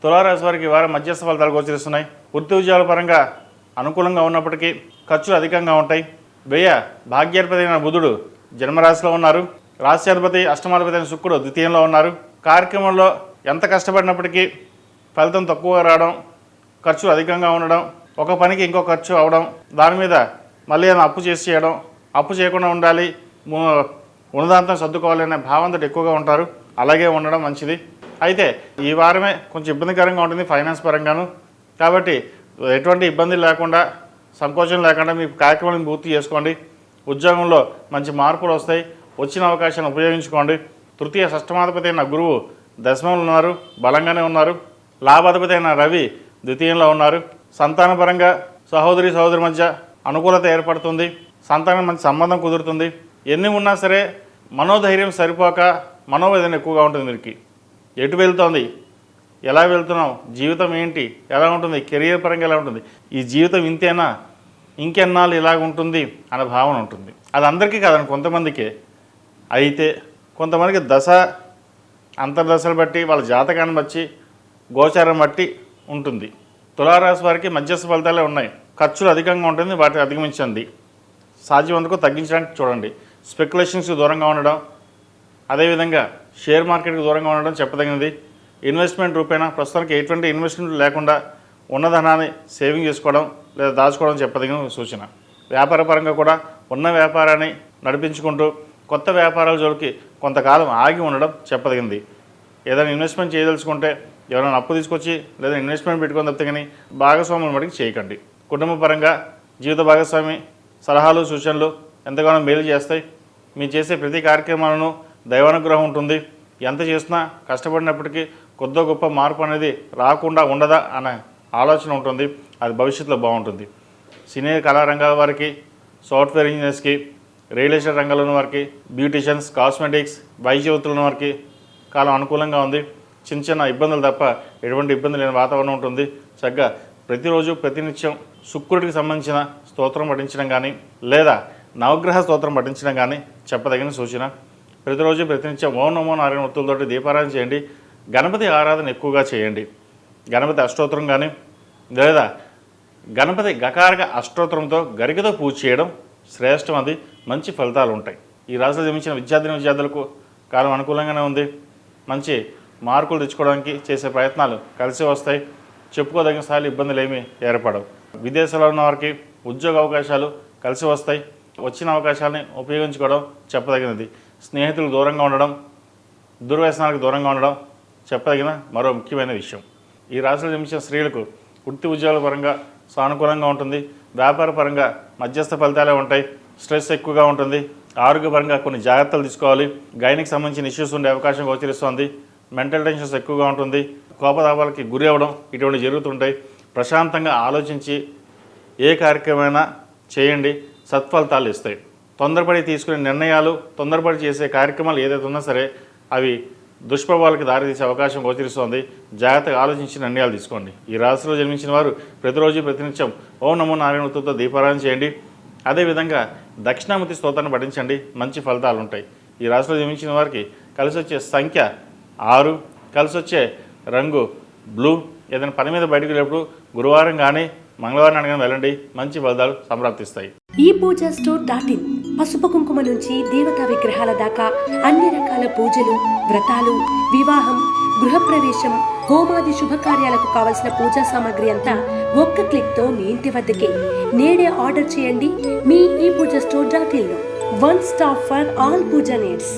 తులారాశి వారికి ఈ వారం మధ్యస్థ ఫలితాలు గోచరిస్తున్నాయి. వృత్తి ఉద్యోగాల పరంగా అనుకూలంగా ఉన్నప్పటికీ ఖర్చులు అధికంగా ఉంటాయి. భాగ్యాధిపతి అయిన బుధుడు జన్మరాశిలో ఉన్నారు. రాశ్యాధిపతి అష్టమాధిపతి అయిన శుక్రుడు ద్వితీయంలో ఉన్నారు. కార్యక్రమంలో ఎంత కష్టపడినప్పటికీ ఫలితం తక్కువగా రావడం, ఖర్చులు అధికంగా ఉండడం, ఒక పనికి ఇంకో ఖర్చు అవడం, దాని మీద మళ్ళీ ఏదైనా అప్పు చేసి చేయడం, అప్పు చేయకుండా ఉండాలి, ఉన్నదాంతం సర్దుకోవాలి అనే భావంతో ఎక్కువగా ఉంటారు. అలాగే ఉండడం మంచిది. అయితే ఈ వారమే కొంచెం ఇబ్బందికరంగా ఉంటుంది ఫైనాన్స్ పరంగాను. కాబట్టి ఎటువంటి ఇబ్బంది లేకుండా, సంకోచం లేకుండా మీ కార్యక్రమాలను పూర్తి చేసుకోండి. ఉద్యోగంలో మంచి మార్పులు వస్తాయి. వచ్చిన అవకాశాలను ఉపయోగించుకోండి. తృతీయ షష్టమాధిపతి అయిన గురువు దశమంలో ఉన్నారు, బలంగానే ఉన్నారు. లాభాధిపతి అయిన రవి ద్వితీయంలో ఉన్నారు. సంతానపరంగా సహోదరి మధ్య అనుకూలత ఏర్పడుతుంది. సంతానం మంచి సంబంధం కుదురుతుంది. ఎన్ని ఉన్నా సరే మనోధైర్యం సరిపోక మనోవేదన ఎక్కువగా ఉంటుంది. మీకు ఎటు వెళ్తోంది, ఎలా వెళ్తున్నాం, జీవితం ఏంటి, ఎలా ఉంటుంది, కెరియర్ పరంగా ఎలా ఉంటుంది, ఈ జీవితం ఇంతేనా, ఇంకెన్నాళ్ళు ఇలాగ ఉంటుంది అనే భావన ఉంటుంది. అది అందరికీ కాదండి, కొంతమందికే. అయితే కొంతమందికి అంతర్దశలు బట్టి, వాళ్ళ జాతకాన్ని బట్టి, గోచారం బట్టి ఉంటుంది. తులారాశి వారికి మధ్యస్థ ఫలితాలే ఉన్నాయి. ఖర్చులు అధికంగా ఉంటుంది, వాటిని అధిగమించండి. సాధ్యమంతకు తగ్గించడానికి చూడండి. స్పెక్యులేషన్స్కి దూరంగా ఉండడం, అదేవిధంగా షేర్ మార్కెట్కి దూరంగా ఉండడం చెప్పదగినది. ఇన్వెస్ట్మెంట్ రూపేణా ప్రస్తుతానికి ఎటువంటి ఇన్వెస్ట్మెంట్ లేకుండా ఉన్న ధనాన్ని సేవింగ్ చేసుకోవడం లేదా దాచుకోవడం చెప్పదగిన సూచన. వ్యాపార పరంగా కూడా ఉన్న వ్యాపారాన్ని నడిపించుకుంటూ కొత్త వ్యాపారాల జోలికి కొంతకాలం ఆగి ఉండడం చెప్పదగింది. ఏదైనా ఇన్వెస్ట్మెంట్ చేయదలుచుకుంటే ఎవరైనా అప్పు తీసుకొచ్చి లేదా ఇన్వెస్ట్మెంట్ పెట్టుకొని తప్పితే కానీ భాగస్వాముల మటుకు చేయకండి. కుటుంబ పరంగా జీవిత భాగస్వామి సలహాలు సూచనలు ఎంతగానో మేలు చేస్తాయి. మీరు చేసే ప్రతి కార్యక్రమాలను దైవానుగ్రహం ఉంటుంది. ఎంత చేసినా కష్టపడినప్పటికీ కొద్ది గొప్ప మార్పు అనేది రాకుండా ఉండదా అనే ఆలోచన ఉంటుంది. అది భవిష్యత్తులో బాగుంటుంది. సినీ కళారంగాల వారికి, సాఫ్ట్వేర్ ఇంజనీర్స్కి, రియల్ ఎస్టేట్ రంగంలో ఉన్న వారికి, బ్యూటిషియన్స్, కాస్మెటిక్స్, వైద్య వృత్తులు ఉన్న వారికి కాలం అనుకూలంగా ఉంది. చిన్న చిన్న ఇబ్బందులు తప్ప ఎటువంటి ఇబ్బంది లేని వాతావరణం ఉంటుంది. చక్కగా ప్రతిరోజు ప్రతినిత్యం శుక్రుడికి సంబంధించిన స్తోత్రం పఠించడం కానీ లేదా నవగ్రహ స్తోత్రం పఠించడం కానీ చెప్పదగిన సూచన. ప్రతిరోజు ప్రతినిత్యం ఓం నమో నారాయణ వృత్తులతోటి దీపారాధన చేయండి. గణపతి ఆరాధన ఎక్కువగా చేయండి. గణపతి అష్టోత్తరం కానీ లేదా గణపతి గకారక అష్టోత్తరంతో గరికతో పూజ చేయడం శ్రేష్టం. అది మంచి ఫలితాలు ఉంటాయి. ఈ రాశిలో జన్మించిన విద్యార్థులకు కాలం అనుకూలంగానే ఉంది. మంచి మార్కులు తెచ్చుకోవడానికి చేసే ప్రయత్నాలు కలిసి వస్తాయి. చెప్పుకోదగిన స్థాయిలో ఇబ్బందులు ఏమీ ఏర్పడవు. విదేశాల్లో ఉన్న వారికి ఉద్యోగ అవకాశాలు కలిసి వస్తాయి. వచ్చిన అవకాశాలని ఉపయోగించుకోవడం చెప్పదగినది. స్నేహితులకు దూరంగా ఉండడం, దుర్వ్యసనాలకు దూరంగా ఉండడం చెప్పదగిన మరో ముఖ్యమైన విషయం. ఈ రాశిలో జన్మించిన స్త్రీలకు వృత్తి ఉద్యోగాల పరంగా సానుకూలంగా ఉంటుంది. వ్యాపార పరంగా మధ్యస్థ ఫలితాలే ఉంటాయి. స్ట్రెస్ ఎక్కువగా ఉంటుంది. ఆరోగ్యపరంగా కొన్ని జాగ్రత్తలు తీసుకోవాలి. గైనికి సంబంధించిన ఇష్యూస్ ఉండే అవకాశం గోచరిస్తుంది. మెంటల్ టెన్షన్స్ ఎక్కువగా ఉంటుంది. కోపతాపాలకి గురి అవ్వడం ఇటువంటి జరుగుతుంటాయి. ప్రశాంతంగా ఆలోచించి ఏ కార్యక్రమైనా చేయండి, సత్ఫలితాలు ఇస్తాయి. తొందరపడి తీసుకునే నిర్ణయాలు, తొందరపడి చేసే కార్యక్రమాలు ఏదైతే ఉన్నా సరే అవి దుష్ప్రభావాలకు దారితీసే అవకాశం గోచరిస్తోంది. జాగ్రత్తగా ఆలోచించి నిర్ణయాలు తీసుకోండి. ఈ రాశిలో జన్మించిన వారు ప్రతిరోజు ప్రతినిత్యం ఓం నమో నారాయణ వృత్తులతో దీపారాధన చేయండి. అదేవిధంగా దక్షిణామూర్తి స్తోత్రాన్ని పఠించండి. మంచి ఫలితాలు ఉంటాయి. ఈ రాశిలో జన్మించిన వారికి కలిసి వచ్చే సంఖ్య 6, కలిసి వచ్చే రంగు బ్లూ. ఏదైనా పని మీద బయటకు వెళ్ళినప్పుడు గురువారం కానీ మంగళవారం అడగని వెళ్ళండి. మంచి ఫలితాలు సంప్రాప్తిస్తాయి. ఈ పూజా స్టోర్.in పసుపు కుంకుమ నుంచి దేవతా విగ్రహాల దాకా అన్ని రకాల పూజలు, వ్రతాలు, వివాహం, గృహప్రవేశం, హోమాది శుభకార్యాలకు కావలసిన పూజా సామాగ్రి అంతా ఒక్క క్లిక్ తో మీ ఇంటి వద్దకే. నేడే ఆర్డర్ చేయండి మీ ఈ పూజా స్టోర్.in లో. One stop for all puja needs.